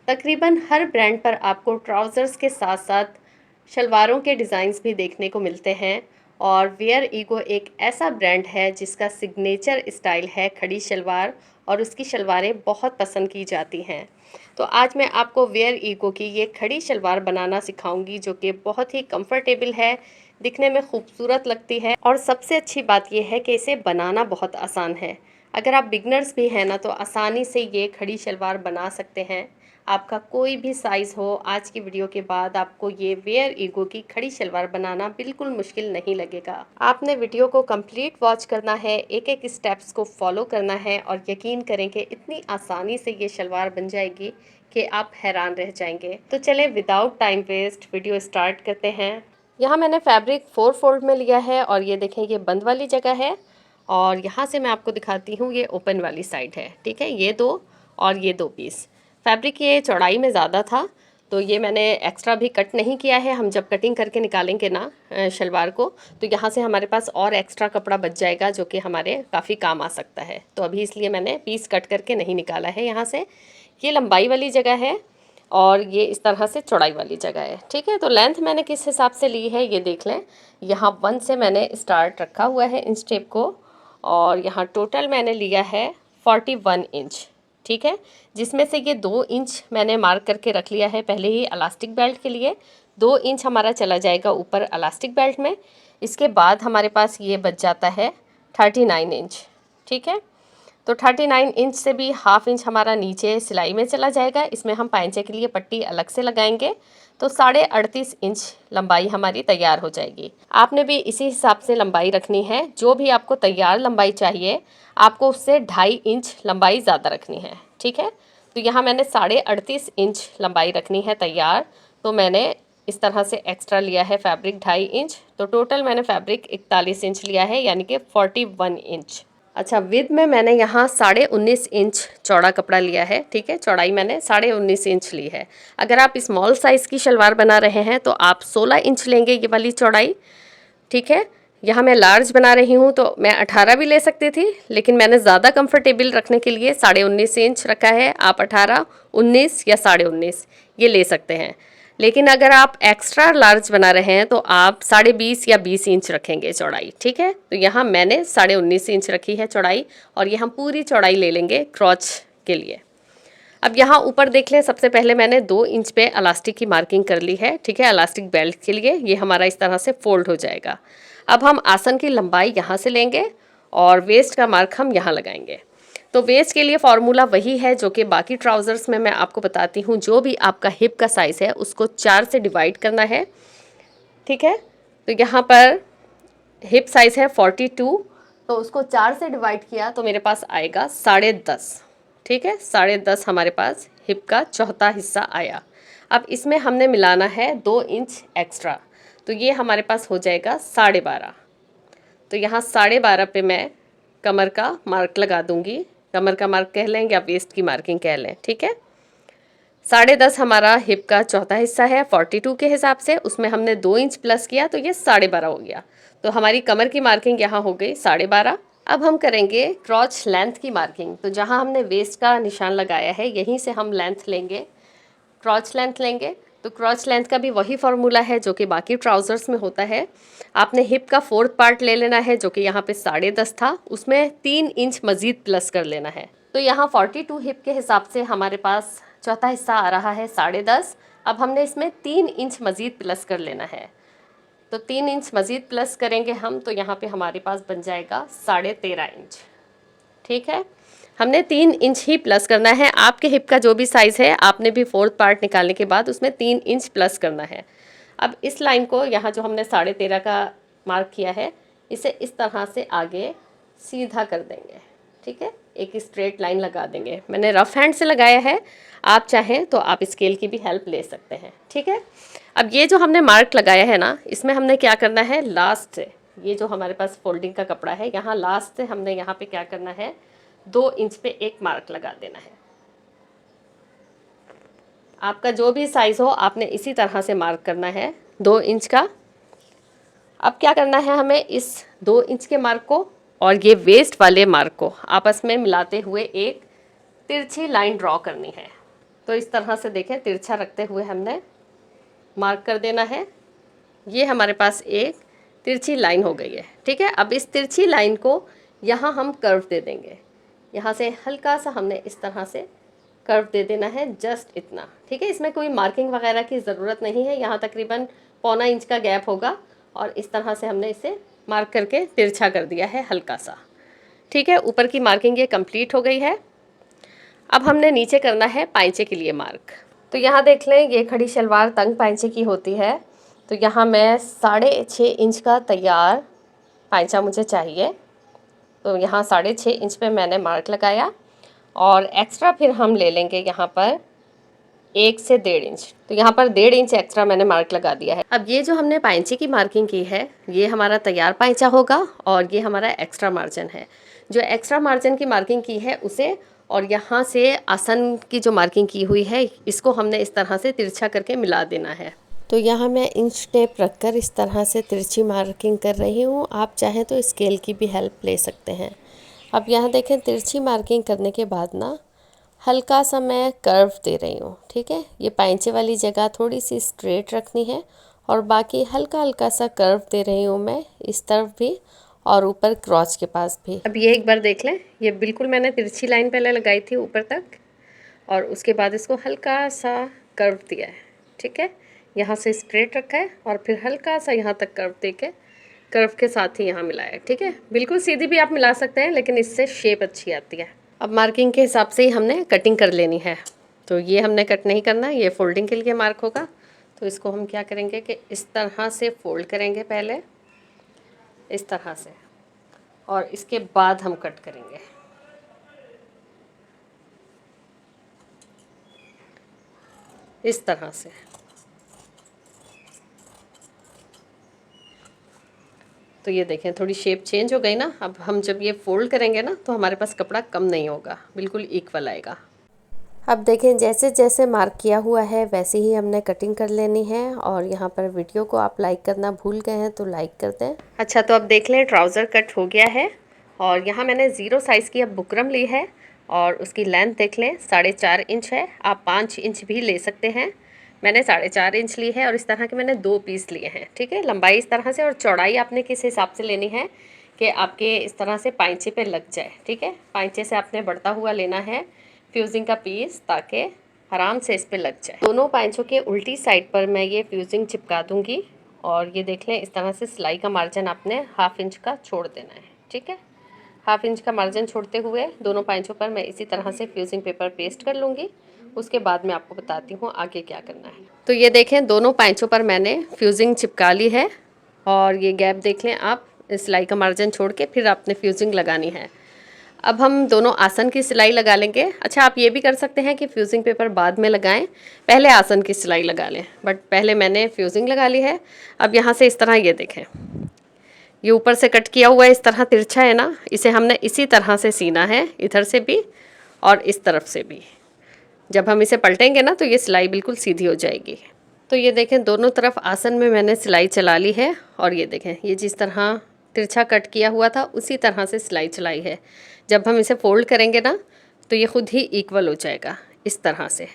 तकरीबन हर ब्रांड पर आपको ट्राउज़र्स के साथ साथ शलवारों के डिज़ाइंस भी देखने को मिलते हैं। और वेयर ईगो एक ऐसा ब्रांड है जिसका सिग्नेचर स्टाइल है खड़ी शलवार, और उसकी शलवारें बहुत पसंद की जाती हैं। तो आज मैं आपको वेयर ईगो की ये खड़ी शलवार बनाना सिखाऊंगी, जो कि बहुत ही कंफर्टेबल है, दिखने में खूबसूरत लगती है, और सबसे अच्छी बात यह है कि इसे बनाना बहुत आसान है। अगर आप बिगनर्स भी हैं ना, तो आसानी से ये खड़ी शलवार बना सकते हैं। आपका कोई भी साइज़ हो, आज की वीडियो के बाद आपको ये वेयर ईगो की खड़ी शलवार बनाना बिल्कुल मुश्किल नहीं लगेगा। आपने वीडियो को कंप्लीट वॉच करना है, एक एक स्टेप्स को फॉलो करना है, और यकीन करें कि इतनी आसानी से ये शलवार बन जाएगी कि आप हैरान रह जाएंगे। तो चलें without time waste video start करते हैं। यहाँ मैंने फैब्रिक 4 फोल्ड में लिया है, और ये देखें ये बंद वाली जगह है, और यहाँ से मैं आपको दिखाती हूँ ये ओपन वाली साइड है। ठीक है, ये दो और ये दो पीस। फैब्रिक ये चौड़ाई में ज़्यादा था, तो ये मैंने एक्स्ट्रा भी कट नहीं किया है। हम जब कटिंग करके निकालेंगे ना शलवार को, तो यहाँ से हमारे पास और एक्स्ट्रा कपड़ा बच जाएगा, जो कि हमारे काफ़ी काम आ सकता है। तो अभी इसलिए मैंने पीस कट करके नहीं निकाला है। यहाँ से ये लंबाई वाली जगह है, और ये इस तरह से चौड़ाई वाली जगह है। ठीक है, तो लेंथ मैंने किस हिसाब से ली है ये देख लें। यहाँ 1 से मैंने स्टार्ट रखा हुआ है इंच टेप को, और यहाँ टोटल मैंने लिया है 41 इंच। ठीक है, जिसमें से ये 2 इंच मैंने मार्क करके रख लिया है पहले ही इलास्टिक बेल्ट के लिए। 2 इंच हमारा चला जाएगा ऊपर इलास्टिक बेल्ट में। इसके बाद हमारे पास ये बच जाता है 39 इंच। ठीक है, तो 39 इंच से भी हाफ इंच हमारा नीचे सिलाई में चला जाएगा। इसमें हम पाइंचे के लिए पट्टी अलग से लगाएंगे, तो 38.5 इंच लंबाई हमारी तैयार हो जाएगी। आपने भी इसी हिसाब से लंबाई रखनी है। जो भी आपको तैयार लंबाई चाहिए, आपको उससे 2.5 इंच लंबाई ज़्यादा रखनी है। ठीक है, तो यहाँ मैंने 38.5 इंच लंबाई रखनी है तैयार, तो मैंने इस तरह से एक्स्ट्रा लिया है फैब्रिक 2.5 इंच। तो टोटल मैंने फैब्रिक 41 इंच लिया है, यानी कि 41 इंच। अच्छा, विद में मैंने यहाँ 19.5 इंच चौड़ा कपड़ा लिया है। ठीक है, चौड़ाई मैंने 19.5 इंच ली है। अगर आप स्मॉल साइज़ की शलवार बना रहे हैं तो आप 16 इंच लेंगे ये वाली चौड़ाई। ठीक है, यहाँ मैं लार्ज बना रही हूँ, तो मैं 18 भी ले सकती थी, लेकिन मैंने ज़्यादा कंफर्टेबल रखने के लिए 19.5 इंच रखा है। आप 18, 19 या 19.5 ये ले सकते हैं। लेकिन अगर आप एक्स्ट्रा लार्ज बना रहे हैं तो आप 20.5 या 20 इंच रखेंगे चौड़ाई। ठीक है, तो यहाँ मैंने 19.5 इंच रखी है चौड़ाई, और ये हम पूरी चौड़ाई ले लेंगे क्रॉच के लिए। अब यहाँ ऊपर देख लें, सबसे पहले मैंने 2 इंच पे इलास्टिक की मार्किंग कर ली है। ठीक है, इलास्टिक बेल्ट के लिए ये हमारा इस तरह से फोल्ड हो जाएगा। अब हम आसन की लंबाई यहाँ से लेंगे, और वेस्ट का मार्क हम यहाँ लगाएंगे। तो वेस्ट के लिए फॉर्मूला वही है जो कि बाकी ट्राउज़र्स में मैं आपको बताती हूँ। जो भी आपका हिप का साइज़ है उसको 4 से डिवाइड करना है। ठीक है, तो यहाँ पर हिप साइज़ है 42, तो उसको 4 से डिवाइड किया तो मेरे पास आएगा 10.5। ठीक है, 10.5 हमारे पास हिप का चौथा हिस्सा आया। अब इसमें हमने मिलाना है 2 इंच एक्स्ट्रा, तो ये हमारे पास हो जाएगा 12.5। तो यहाँ 12.5 पे मैं कमर का मार्क लगा दूंगी। कमर का मार्क कह लें या वेस्ट की मार्किंग कह लें। ठीक है, 10.5 हमारा हिप का चौथा हिस्सा है 42 के हिसाब से, उसमें हमने 2 इंच प्लस किया तो ये 12.5 हो गया। तो हमारी कमर की मार्किंग यहाँ हो गई 12.5। अब हम करेंगे क्रॉच लेंथ की मार्किंग। तो जहाँ हमने वेस्ट का निशान लगाया है यहीं से हम लेंथ लेंगे, क्रॉच लेंथ लेंगे। तो क्रॉच लेंथ का भी वही फार्मूला है जो कि बाकी ट्राउज़र्स में होता है। आपने हिप का 4th पार्ट ले लेना है, जो कि यहाँ पे 10.5 था, उसमें 3 इंच मज़ीद प्लस कर लेना है। तो यहाँ 42 हिप के हिसाब से हमारे पास चौथा हिस्सा आ रहा है 10.5। अब हमने इसमें 3 इंच मज़ीद प्लस कर लेना है। तो 3 इंच मज़ीद प्लस करेंगे हम, तो यहाँ पे हमारे पास बन जाएगा 13.5 इंच। ठीक है, हमने 3 इंच ही प्लस करना है। आपके हिप का जो भी साइज़ है, आपने भी 4th पार्ट निकालने के बाद उसमें 3 इंच प्लस करना है। अब इस लाइन को यहाँ जो हमने 13.5 का मार्क किया है, इसे इस तरह से आगे सीधा कर देंगे। ठीक है, एक स्ट्रेट लाइन लगा देंगे। मैंने रफ हैंड से लगाया है, आप चाहें तो आप स्केल की भी हेल्प ले सकते हैं। ठीक है, अब ये जो हमने मार्क लगाया है ना, इसमें हमने क्या करना है, लास्ट से ये जो हमारे पास फोल्डिंग का कपड़ा है, यहाँ लास्ट से हमने यहाँ पे क्या करना है, 2 इंच पे एक मार्क लगा देना है। आपका जो भी साइज़ हो आपने इसी तरह से मार्क करना है 2 इंच का। अब क्या करना है, हमें इस 2 इंच के मार्क को और ये वेस्ट वाले मार्क को आपस में मिलाते हुए एक तिरछी लाइन ड्रॉ करनी है। तो इस तरह से देखें तिरछा रखते हुए हमने मार्क कर देना है। ये हमारे पास एक तिरछी लाइन हो गई है, ठीक है। अब इस तिरछी लाइन को यहाँ हम कर्व दे देंगे, यहाँ से हल्का सा हमने इस तरह से कर्व दे देना है, जस्ट इतना, ठीक है। इसमें कोई मार्किंग वगैरह की ज़रूरत नहीं है। यहाँ तकरीबन 1.25 इंच का गैप होगा और इस तरह से हमने इसे मार्क करके तिरछा कर दिया है हल्का सा, ठीक है। ऊपर की मार्किंग ये कंप्लीट हो गई है। अब हमने नीचे करना है पाइंचे के लिए मार्क। तो यहाँ देख लें, ये खड़ी शलवार तंग पाइंचे की होती है, तो यहाँ मैं 6.5 इंच का तैयार पाइंचा मुझे चाहिए। तो यहाँ 6.5 इंच पे मैंने मार्क लगाया और एक्स्ट्रा फिर हम ले लेंगे यहाँ पर 1 से 1.5 इंच। तो यहाँ पर 1.5 इंच एक्स्ट्रा मैंने मार्क लगा दिया है। अब ये जो हमने पाइंचे की मार्किंग की है, ये हमारा तैयार पाइंचा होगा और ये हमारा एक्स्ट्रा मार्जिन है। जो एक्स्ट्रा मार्जिन की मार्किंग की है उसे और यहाँ से आसन की जो मार्किंग की हुई है, इसको हमने इस तरह से तिरछा करके मिला देना है। तो यहाँ मैं इंच टेप रखकर इस तरह से तिरछी मार्किंग कर रही हूँ। आप चाहें तो स्केल की भी हेल्प ले सकते हैं। अब यहाँ देखें, तिरछी मार्किंग करने के बाद ना हल्का सा मैं कर्व दे रही हूँ, ठीक है। ये पाइंचे वाली जगह थोड़ी सी स्ट्रेट रखनी है और बाकी हल्का हल्का सा कर्व दे रही हूँ मैं इस तरफ भी और ऊपर क्रॉच के पास भी। अब ये एक बार देख लें, ये बिल्कुल मैंने तिरछी लाइन पहले लगाई थी ऊपर तक और उसके बाद इसको हल्का सा कर्व दिया है, ठीक है। यहाँ से स्ट्रेट रखा है और फिर हल्का सा यहाँ तक कर्व दे के कर्व के साथ ही यहाँ मिलाया है, ठीक है। बिल्कुल सीधी भी आप मिला सकते हैं, लेकिन इससे शेप अच्छी आती है। अब मार्किंग के हिसाब से ही हमने कटिंग कर लेनी है। तो ये हमने कट नहीं करना, ये फोल्डिंग के लिए मार्क होगा। तो इसको हम क्या करेंगे कि इस तरह से फोल्ड करेंगे पहले, इस तरह से, और इसके बाद हम कट करेंगे। इस तरह से। तो ये देखें, थोड़ी शेप चेंज हो गई ना। अब हम जब ये फोल्ड करेंगे ना, तो हमारे पास कपड़ा कम नहीं होगा, बिल्कुल इक्वल आएगा। अब देखें, जैसे जैसे मार्क किया हुआ है वैसे ही हमने कटिंग कर लेनी है। और यहाँ पर वीडियो को आप लाइक करना भूल गए हैं तो लाइक कर दें। अच्छा, तो अब देख लें, ट्राउज़र कट हो गया है और यहाँ मैंने 0 साइज़ की अब बुकरम ली है और उसकी लेंथ देख लें 4.5 इंच है। आप 5 इंच भी ले सकते हैं। मैंने 4.5 इंच ली है और इस तरह के मैंने 2 पीस लिए हैं, ठीक है। लंबाई इस तरह से और चौड़ाई आपने किस हिसाब से लेनी है कि आपके इस तरह से पाइंचे पे लग जाए, ठीक है। पाइंचे से आपने बढ़ता हुआ लेना है फ्यूजिंग का पीस, ताकि आराम से इस पे लग जाए। दोनों पाइंचों के उल्टी साइड पर मैं ये फ्यूजिंग चिपका दूंगी और ये देख लें, इस तरह से सिलाई का मार्जिन आपने 1/2 इंच का छोड़ देना है, ठीक है। 1/2 इंच का मार्जिन छोड़ते हुए दोनों पाइंचों पर मैं इसी तरह से फ्यूजिंग पेपर पेस्ट कर लूँगी। उसके बाद मैं आपको बताती हूँ आगे क्या करना है। तो ये देखें, दोनों पाइंचों पर मैंने फ्यूजिंग चिपका ली है और ये गैप देख लें आप, सिलाई का मार्जिन छोड़ के फिर आपने फ्यूजिंग लगानी है। अब हम दोनों आसन की सिलाई लगा लेंगे। अच्छा, आप ये भी कर सकते हैं कि फ्यूजिंग पेपर बाद में लगाएं, पहले आसन की सिलाई लगा लें, बट पहले मैंने फ्यूजिंग लगा ली है। अब यहाँ से इस तरह, ये देखें, ये ऊपर से कट किया हुआ है, इस तरह तिरछा है ना, इसे हमने इसी तरह से सीना है, इधर से भी और इस तरफ से भी। जब हम इसे पलटेंगे ना तो ये सिलाई बिल्कुल सीधी हो जाएगी। तो ये देखें, दोनों तरफ आसन में मैंने सिलाई चला ली है और ये देखें, ये जिस तरह तिरछा कट किया हुआ था उसी तरह से सिलाई चलाई है। जब हम इसे फोल्ड करेंगे ना तो ये खुद ही इक्वल हो जाएगा इस तरह से।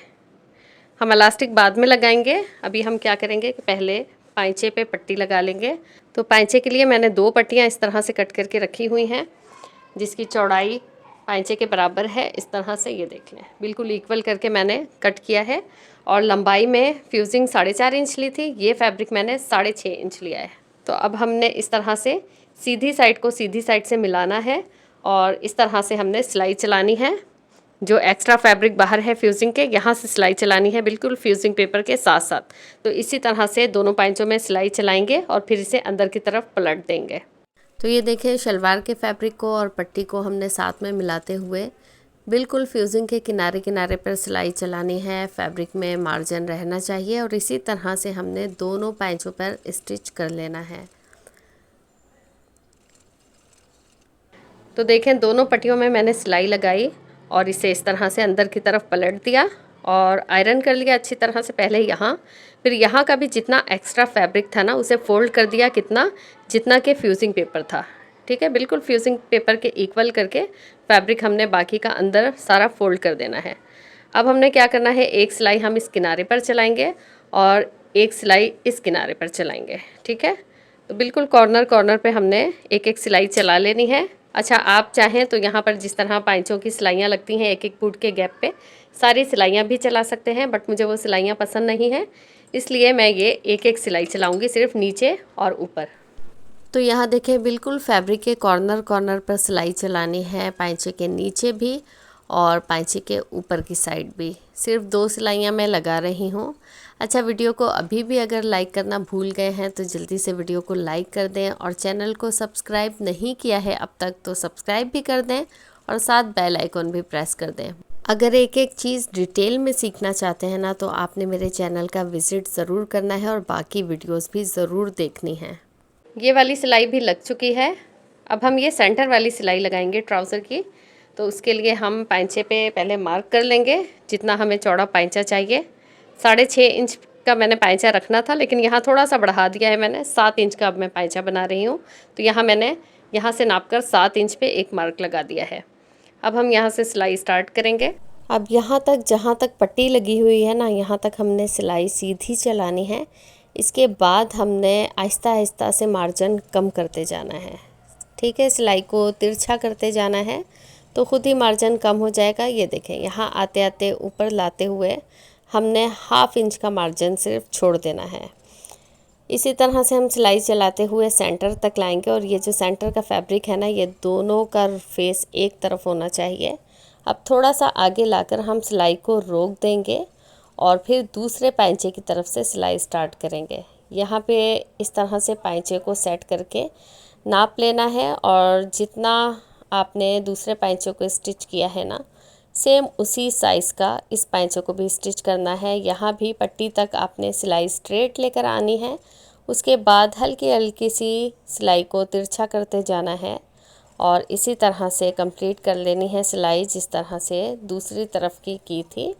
हम इलास्टिक बाद में लगाएंगे। अभी हम क्या करेंगे कि पहले पाइंचे पे पट्टी लगा लेंगे। तो पाइंचे के लिए मैंने 2 पट्टियाँ इस तरह से कट करके रखी हुई हैं, जिसकी चौड़ाई पाइंचे के बराबर है। इस तरह से ये देख लें, बिल्कुल इक्वल करके मैंने कट किया है। और लंबाई में फ्यूजिंग 4.5 इंच ली थी, ये फैब्रिक मैंने 6.5 इंच लिया है। तो अब हमने इस तरह से सीधी साइड को सीधी साइड से मिलाना है और इस तरह से हमने सिलाई चलानी है। जो एक्स्ट्रा फैब्रिक बाहर है फ्यूजिंग के, यहाँ से सिलाई चलानी है बिल्कुल फ्यूजिंग पेपर के साथ साथ। तो इसी तरह से दोनों पाइंचों में सिलाई चलाएंगे और फिर इसे अंदर की तरफ पलट देंगे। तो ये देखें, शलवार के फैब्रिक को और पट्टी को हमने साथ में मिलाते हुए बिल्कुल फ्यूजिंग के किनारे किनारे पर सिलाई चलानी है। फैब्रिक में मार्जिन रहना चाहिए और इसी तरह से हमने दोनों पाइंचों पर स्टिच कर लेना है। तो देखें, दोनों पट्टियों में मैंने सिलाई लगाई और इसे इस तरह से अंदर की तरफ पलट दिया और आयरन कर लिया अच्छी तरह से पहले यहाँ। फिर यहाँ का भी जितना एक्स्ट्रा फैब्रिक था ना, उसे फोल्ड कर दिया जितना के फ्यूजिंग पेपर था, ठीक है। बिल्कुल फ्यूजिंग पेपर के इक्वल करके फैब्रिक हमने बाकी का अंदर सारा फोल्ड कर देना है। अब हमने क्या करना है, एक सिलाई हम इस किनारे पर चलाएंगे और एक सिलाई इस किनारे पर चलाएंगे, ठीक है। तो बिल्कुल कॉर्नर कॉर्नर पे हमने एक एक सिलाई चला लेनी है। अच्छा, आप चाहें तो यहाँ पर जिस तरह पाइचों की सिलाइयाँ लगती हैं एक एक फुट के गैप पे, सारी सिलाइयाँ भी चला सकते हैं, बट मुझे वो सिलाइयाँ पसंद नहीं हैं, इसलिए मैं ये एक एक सिलाई चलाऊँगी सिर्फ नीचे और ऊपर। तो यहाँ देखें, बिल्कुल फैब्रिक के कॉर्नर कॉर्नर पर सिलाई चलानी है, पाइचे के नीचे भी और पाइचे के ऊपर की साइड भी। सिर्फ 2 सिलाइयाँ मैं लगा रही हूँ। अच्छा, वीडियो को अभी भी अगर लाइक करना भूल गए हैं तो जल्दी से वीडियो को लाइक कर दें, और चैनल को सब्सक्राइब नहीं किया है अब तक तो सब्सक्राइब भी कर दें और साथ बेल आइकन भी प्रेस कर दें। अगर एक एक चीज़ डिटेल में सीखना चाहते हैं ना, तो आपने मेरे चैनल का विज़िट ज़रूर करना है और बाकी वीडियोज़ भी ज़रूर देखनी है। ये वाली सिलाई भी लग चुकी है। अब हम ये सेंटर वाली सिलाई लगाएंगे ट्राउज़र की। तो उसके लिए हम पाइचे पे पहले मार्क कर लेंगे जितना हमें चौड़ा पाइचा चाहिए। 6.5 इंच का मैंने पाइचा रखना था, लेकिन यहाँ थोड़ा सा बढ़ा दिया है मैंने, 7 इंच का अब मैं पाइचा बना रही हूँ। तो यहाँ मैंने यहाँ से नापकर 7 इंच पे एक मार्क लगा दिया है। अब हम यहाँ से सिलाई स्टार्ट करेंगे। अब यहाँ तक जहाँ तक पट्टी लगी हुई है ना, यहाँ तक हमने सिलाई सीधी चलानी है। इसके बाद हमने आहिस्ता आहिस्ता से मार्जिन कम करते जाना है, ठीक है। सिलाई को तिरछा करते जाना है तो ख़ुद ही मार्जिन कम हो जाएगा। ये देखें, यहाँ आते आते ऊपर लाते हुए हमने 1/2 इंच का मार्जिन सिर्फ छोड़ देना है। इसी तरह से हम सिलाई चलाते हुए सेंटर तक लाएंगे, और ये जो सेंटर का फैब्रिक है ना, ये दोनों का फेस एक तरफ होना चाहिए। अब थोड़ा सा आगे लाकर हम सिलाई को रोक देंगे और फिर दूसरे पाइचे की तरफ से सिलाई स्टार्ट करेंगे। यहाँ पे इस तरह से पाइचे को सेट करके नाप लेना है, और जितना आपने दूसरे पाइचे को स्टिच किया है ना, सेम उसी साइज़ का इस पाइचे को भी स्टिच करना है। यहाँ भी पट्टी तक आपने सिलाई स्ट्रेट लेकर आनी है। उसके बाद हल्की हल्की सी सिलाई को तिरछा करते जाना है और इसी तरह से कंप्लीट कर लेनी है सिलाई जिस तरह से दूसरी तरफ की थी।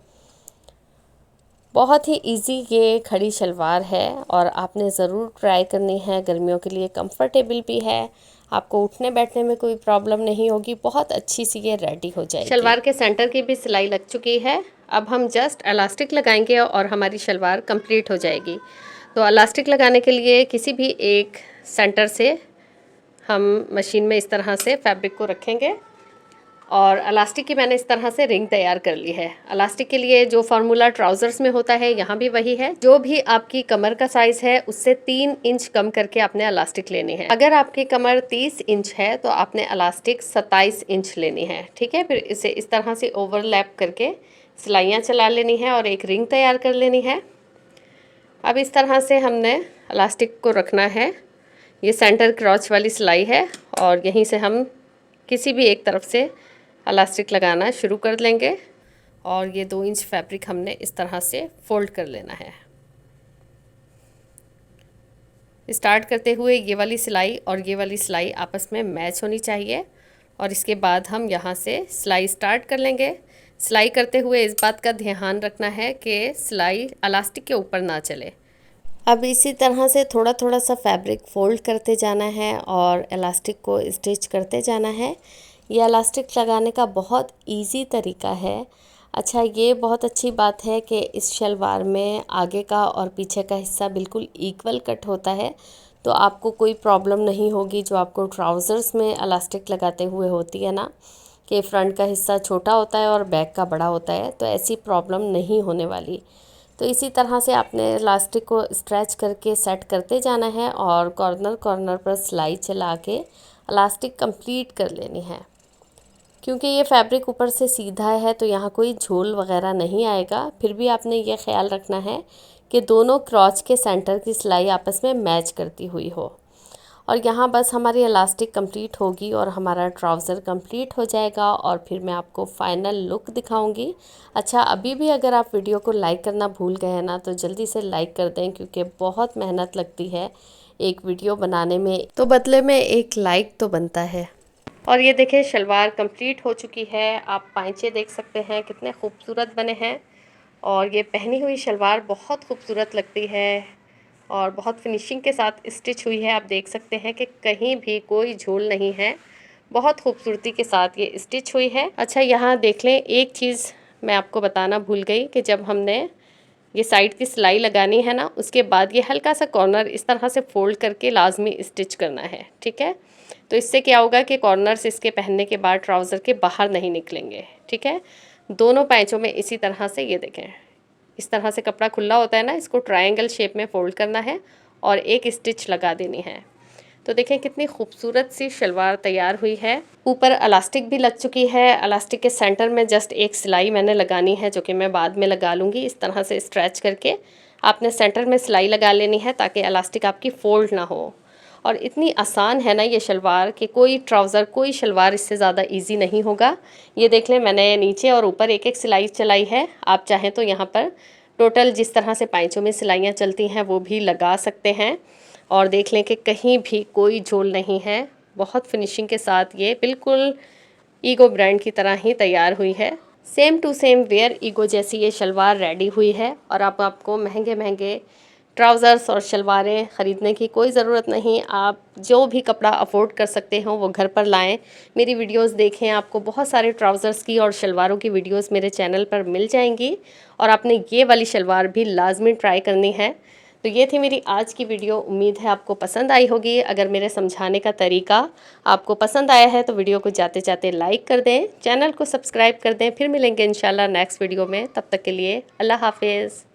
बहुत ही इजी ये खड़ी शलवार है और आपने ज़रूर ट्राई करनी है। गर्मियों के लिए कंफर्टेबल भी है, आपको उठने बैठने में कोई प्रॉब्लम नहीं होगी, बहुत अच्छी सी ये रेडी हो जाएगी। शलवार के सेंटर की भी सिलाई लग चुकी है। अब हम जस्ट इलास्टिक लगाएंगे और हमारी शलवार कंप्लीट हो जाएगी। तो इलास्टिक लगाने के लिए किसी भी एक सेंटर से हम मशीन में इस तरह से फैब्रिक को रखेंगे, और इलास्टिक की मैंने इस तरह से रिंग तैयार कर ली है। इलास्टिक के लिए जो फार्मूला ट्राउज़र्स में होता है यहाँ भी वही है। जो भी आपकी कमर का साइज़ है उससे 3 इंच कम करके आपने इलास्टिक लेनी है। अगर आपकी कमर 30 इंच है तो आपने इलास्टिक 27 इंच लेनी है, ठीक है। फिर इसे इस तरह से ओवरलैप करके सिलाइयाँ चला लेनी है और एक रिंग तैयार कर लेनी है। अब इस तरह से हमने इलास्टिक को रखना है। ये सेंटर क्रॉच वाली सिलाई है और यहीं से हम किसी भी एक तरफ से इलास्टिक लगाना शुरू कर लेंगे, और ये 2 इंच फैब्रिक हमने इस तरह से फोल्ड कर लेना है। स्टार्ट करते हुए ये वाली सिलाई और ये वाली सिलाई आपस में मैच होनी चाहिए, और इसके बाद हम यहाँ से सिलाई स्टार्ट कर लेंगे। सिलाई करते हुए इस बात का ध्यान रखना है कि सिलाई इलास्टिक के ऊपर ना चले। अब इसी तरह से थोड़ा थोड़ा सा फैब्रिक फोल्ड करते जाना है और इलास्टिक को स्टिच करते जाना है। ये इलास्टिक लगाने का बहुत इजी तरीका है। अच्छा, ये बहुत अच्छी बात है कि इस शलवार में आगे का और पीछे का हिस्सा बिल्कुल इक्वल कट होता है, तो आपको कोई प्रॉब्लम नहीं होगी जो आपको ट्राउज़र्स में इलास्टिक लगाते हुए होती है ना, कि फ्रंट का हिस्सा छोटा होता है और बैक का बड़ा होता है, तो ऐसी प्रॉब्लम नहीं होने वाली। तो इसी तरह से आपने इलास्टिक को स्ट्रेच करके सेट करते जाना है और कॉर्नर कॉर्नर पर सिलाई चला के इलास्टिक कंप्लीट कर लेनी है। क्योंकि ये फैब्रिक ऊपर से सीधा है तो यहाँ कोई झोल वगैरह नहीं आएगा। फिर भी आपने ये ख्याल रखना है कि दोनों क्रॉच के सेंटर की सिलाई आपस में मैच करती हुई हो। और यहाँ बस हमारी इलास्टिक कंप्लीट होगी और हमारा ट्राउज़र कंप्लीट हो जाएगा, और फिर मैं आपको फाइनल लुक दिखाऊंगी। अच्छा, अभी भी अगर आप वीडियो को लाइक करना भूल गए हैं ना, तो जल्दी से लाइक कर दें, क्योंकि बहुत मेहनत लगती है एक वीडियो बनाने में, तो बदले में एक लाइक तो बनता है। और ये देखें, शलवार कंप्लीट हो चुकी है। आप पाइचे देख सकते हैं कितने खूबसूरत बने हैं, और ये पहनी हुई शलवार बहुत खूबसूरत लगती है और बहुत फिनिशिंग के साथ स्टिच हुई है। आप देख सकते हैं कि कहीं भी कोई झोल नहीं है, बहुत खूबसूरती के साथ ये स्टिच हुई है। अच्छा, यहाँ देख लें, एक चीज़ मैं आपको बताना भूल गई कि जब हमने ये साइड की सिलाई लगानी है ना, उसके बाद ये हल्का सा कॉर्नर इस तरह से फोल्ड करके लाजमी स्टिच करना है, ठीक है। तो इससे क्या होगा कि कॉर्नर्स इसके पहनने के बाद ट्राउज़र के बाहर नहीं निकलेंगे, ठीक है। दोनों पैचों में इसी तरह से, ये देखें, इस तरह से कपड़ा खुला होता है ना, इसको ट्रायंगल शेप में फ़ोल्ड करना है और एक स्टिच लगा देनी है। तो देखें कितनी खूबसूरत सी शलवार तैयार हुई है। ऊपर इलास्टिक भी लग चुकी है। इलास्टिक के सेंटर में जस्ट एक सिलाई मैंने लगानी है, जो कि मैं बाद में लगा लूँगी। इस तरह से स्ट्रेच करके आपने सेंटर में सिलाई लगा लेनी है ताकि इलास्टिक आपकी फ़ोल्ड ना हो। और इतनी आसान है ना ये शलवार कि कोई ट्राउज़र, कोई शलवार इससे ज़्यादा इजी नहीं होगा। ये देख लें, मैंने नीचे और ऊपर एक एक सिलाई चलाई है। आप चाहें तो यहाँ पर टोटल जिस तरह से पाइचों में सिलाइयाँ चलती हैं वो भी लगा सकते हैं। और देख लें कि कहीं भी कोई झोल नहीं है। बहुत फिनिशिंग के साथ ये बिल्कुल ईगो ब्रांड की तरह ही तैयार हुई है। Same to same wear ego जैसी ये शलवार रेडी हुई है। और अब आपको महंगे महंगे ट्राउज़र्स और शलवारें ख़रीदने की कोई ज़रूरत नहीं। आप जो भी कपड़ा अफोर्ड कर सकते हो वो घर पर लाएं। मेरी वीडियोस देखें, आपको बहुत सारे ट्राउज़र्स की और शलवारों की वीडियोस मेरे चैनल पर मिल जाएंगी। और आपने ये वाली शलवार भी लाजमी ट्राई करनी है। तो ये थी मेरी आज की वीडियो। उम्मीद है आपको पसंद आई होगी। अगर मेरे समझाने का तरीका आपको पसंद आया है तो वीडियो को जाते जाते लाइक कर दें, चैनल को सब्सक्राइब कर दें। फिर मिलेंगे इंशाल्लाह नेक्स्ट वीडियो में। तब तक के लिए अल्लाह हाफिज़।